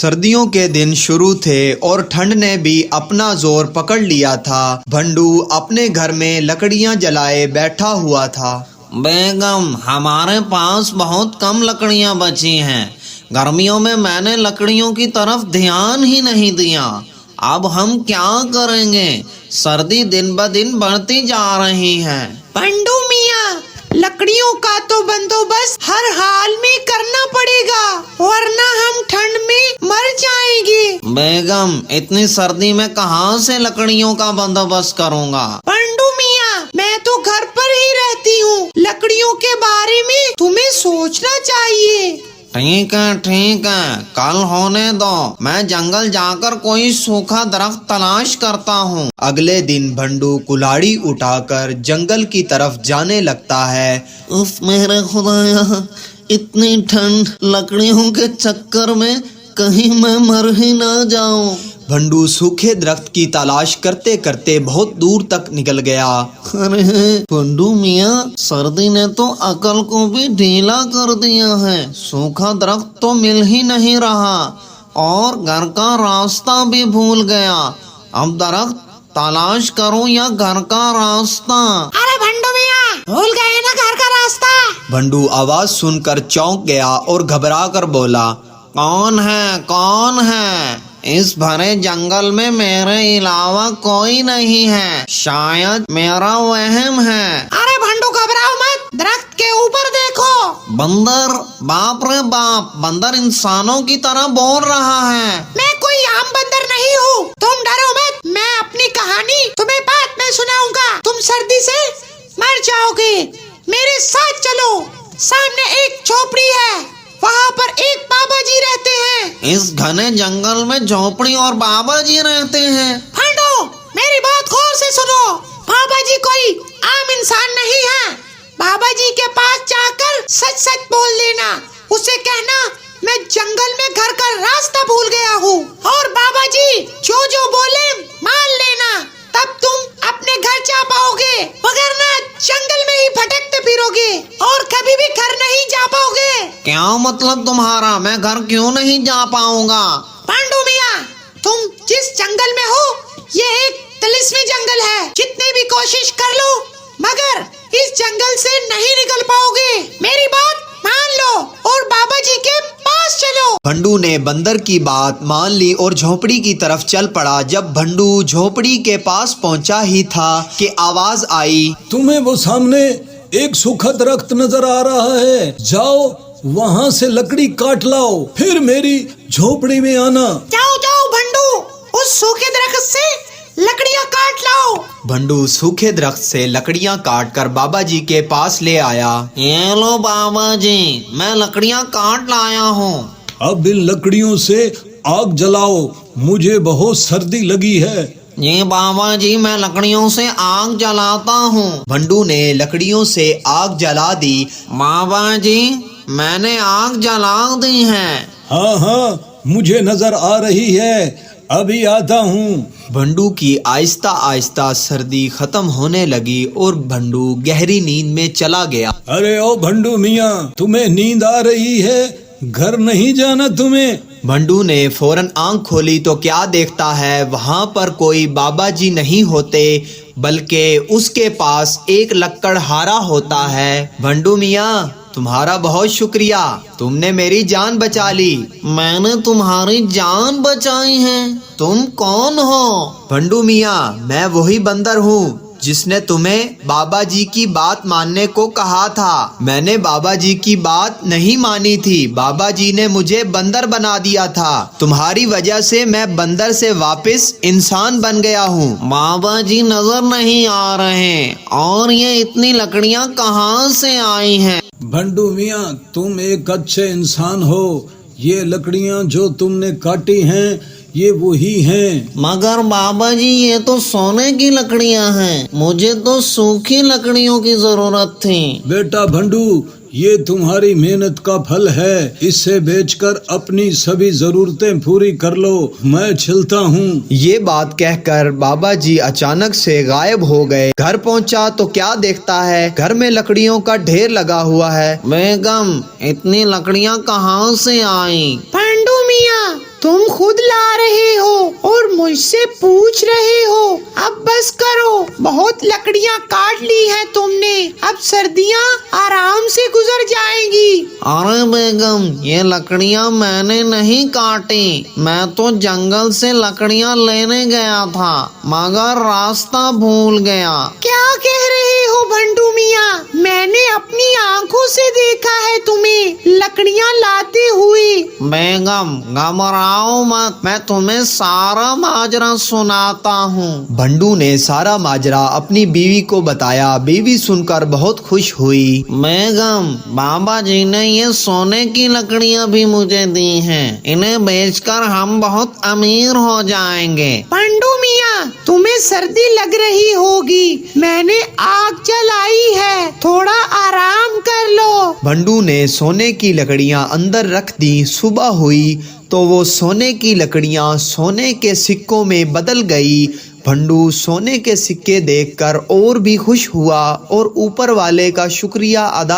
सर्दियों के दिन शुरू थे और ठंड ने भी अपना जोर पकड़ लिया था। भंडू अपने घर में लकड़ियां जलाए बैठा हुआ था। बेगम, हमारे पास बहुत कम लकड़ियां बची हैं। गर्मियों में मैंने लकड़ियों की तरफ ध्यान ही नहीं दिया। अब हम क्या करेंगे? सर्दी दिन ब दिन बढ़ती जा रही है। पंडू मियाँ, लकड़ियों का तो बंदोबस्त हर हाल में करना पड़ेगा, वरना हम ठंड में मर जाएंगे। बेगम, इतनी सर्दी में कहाँ से लकड़ियों का बंदोबस्त करूँगा? पंडू मियाँ, मैं तो घर पर ही रहती हूँ। लकड़ियों के बारे में तुम्हें सोचना चाहिए। ठीक है, कल होने दो। मैं जंगल जाकर कोई सूखा दरख्त तलाश करता हूँ। अगले दिन भंडू कुल्हाड़ी उठाकर जंगल की तरफ जाने लगता है। उफ मेरे खुदाया, इतनी ठंड, लकड़ियों के चक्कर में कहीं मैं मर ही ना जाऊं। भंडू सूखे दरख्त की तलाश करते करते बहुत दूर तक निकल गया। अरे पंडू मियाँ, सर्दी ने तो अकल को भी ढीला कर दिया है। सूखा दरख्त तो मिल ही नहीं रहा और घर का रास्ता भी भूल गया। अब दरख्त तलाश करूं या घर का रास्ता? अरे भंडू मियाँ, भूल गए ना घर का रास्ता? भंडू आवाज सुनकर चौंक गया और घबरा कर बोला, कौन है? इस भरे जंगल में मेरे अलावा कोई नहीं है। शायद मेरा वहम है। अरे भंडू, घबराओ मत, दरख्त के ऊपर देखो। बंदर! बाप रे बाप, बंदर इंसानों की तरह बोल रहा है। मैं कोई आम बंदर नहीं हूँ, तुम डरो मत। मैं अपनी कहानी तुम्हें बाद में सुनाऊंगा। तुम सर्दी से मर जाओगे। मेरे साथ चलो। सामने एक झोपड़ी है, वहाँ पर एक बाबा जी रहते हैं। इस घने जंगल में झोपड़ी और बाबा जी रहते हैं? भंडू, मेरी बात गौर से सुनो। बाबा जी कोई आम इंसान नहीं है। बाबा जी के पास जाकर सच सच बोल देना। उसे कहना मैं जंगल में घर का रास्ता भूल गया हूँ, और बाबा जी जो बोले मान लेना। तब तुम अपने घर जा पाओगे, वगरना जंगल में ही भटकते फिरोगे और कभी भी घर नहीं जा पाओगे। क्या मतलब तुम्हारा? मैं घर क्यों नहीं जा पाऊंगा? पांडू मियाँ, तुम जिस जंगल में हो, ये एक तिलिस्मी जंगल है। जितनी भी कोशिश कर लो, मगर इस जंगल से नहीं निकल पाओगे। मेरी बात मान लो और बाबा जी के पास चलो। भंडू ने बंदर की बात मान ली और झोपड़ी की तरफ चल पड़ा। जब भंडू झोपड़ी के पास पहुंचा ही था कि आवाज आई, तुम्हें वो सामने एक सूखा दरख्त नजर आ रहा है। जाओ, वहाँ से लकड़ी काट लाओ, फिर मेरी झोपड़ी में आना। जाओ भंडू, उस सूखे दरख्त से लकड़ियाँ काट लाओ। भंडू सूखे दरख्त से लकड़ियां काट कर बाबा जी के पास ले आया। ये लो बाबा जी, मैं लकड़ियाँ काट लाया हूँ। अब इन लकड़ियों से आग जलाओ, मुझे बहुत सर्दी लगी है। ये बाबा जी, मैं लकड़ियों से आग जलाता हूँ। भंडू ने लकड़ियों से आग जला दी। बाबा जी, मैंने आग जला दी है। हाँ, मुझे नजर आ रही है, अभी आता हूँ। भंडू की आहिस्ता आहिस्ता सर्दी खत्म होने लगी और भंडू गहरी नींद में चला गया। अरे ओ भंडू मियाँ, तुम्हें नींद आ रही है? घर नहीं जाना तुम्हें? भंडू ने फौरन आंख खोली तो क्या देखता है, वहाँ पर कोई बाबा जी नहीं होते, बल्कि उसके पास एक लकड़हारा होता है। भंडू मियाँ, तुम्हारा बहुत शुक्रिया, तुमने मेरी जान बचा ली। मैंने तुम्हारी जान बचाई है? तुम कौन हो? भंडू मियाँ, मैं वही बंदर हूँ जिसने तुम्हें बाबा जी की बात मानने को कहा था। मैंने बाबा जी की बात नहीं मानी थी। बाबा जी ने मुझे बंदर बना दिया था। तुम्हारी वजह से मैं बंदर से वापस इंसान बन गया हूँ। बाबा जी नजर नहीं आ रहे, और ये इतनी लकड़ियाँ कहाँ से आई हैं? भंडू मियाँ, तुम एक अच्छे इंसान हो। ये लकड़ियाँ जो तुमने काटी हैं, ये वही हैं। मगर बाबा जी, ये तो सोने की लकड़ियाँ हैं। मुझे तो सूखी लकड़ियों की जरूरत थी। बेटा भंडू, ये तुम्हारी मेहनत का फल है। इसे बेचकर अपनी सभी जरूरतें पूरी कर लो। मैं चलता हूँ। ये बात कहकर बाबा जी अचानक से गायब हो गए। घर पहुँचा तो क्या देखता है, घर में लकड़ियों का ढेर लगा हुआ है। बेगम, इतनी लकड़ियाँ कहाँ से आई? पांडू मियाँ, तुम मुझसे पूछ रहे हो? अब बस करो, बहुत लकड़ियाँ काट ली हैं तुमने, अब सर्दियाँ आराम से गुजर जाएंगी। अरे बेगम, ये लकड़ियाँ मैंने नहीं काटी, मैं तो जंगल से लकड़ियाँ लेने गया था मगर रास्ता भूल गया। क्या कह रहे हो भंडू मियाँ? मैंने अपनी आंखों से देखा है तुम्हें लकड़ियाँ लाते हुए। बेगम घबराओ मत, मैं तुम्हें सारा माजरा सुनाता हूँ। भंडू ने सारा माजरा अपनी बीवी को बताया। बीवी सुनकर बहुत खुश हुई। बेगम, बाबा जी ने ये सोने की लकड़ियाँ भी मुझे दी हैं, इन्हें बेचकर हम बहुत अमीर हो जाएंगे। भंडू मियाँ, तुम्हें सर्दी लग रही होगी, मैंने आग जलाई है, थोड़ा आराम कर लो। भंडू ने सोने की लकड़ियां अंदर रख दी। सुबह हुई तो वो सोने की लकड़ियां सोने के सिक्कों में बदल गई। भंडू सोने के सिक्के देखकर और भी खुश हुआ और ऊपर वाले का शुक्रिया अदा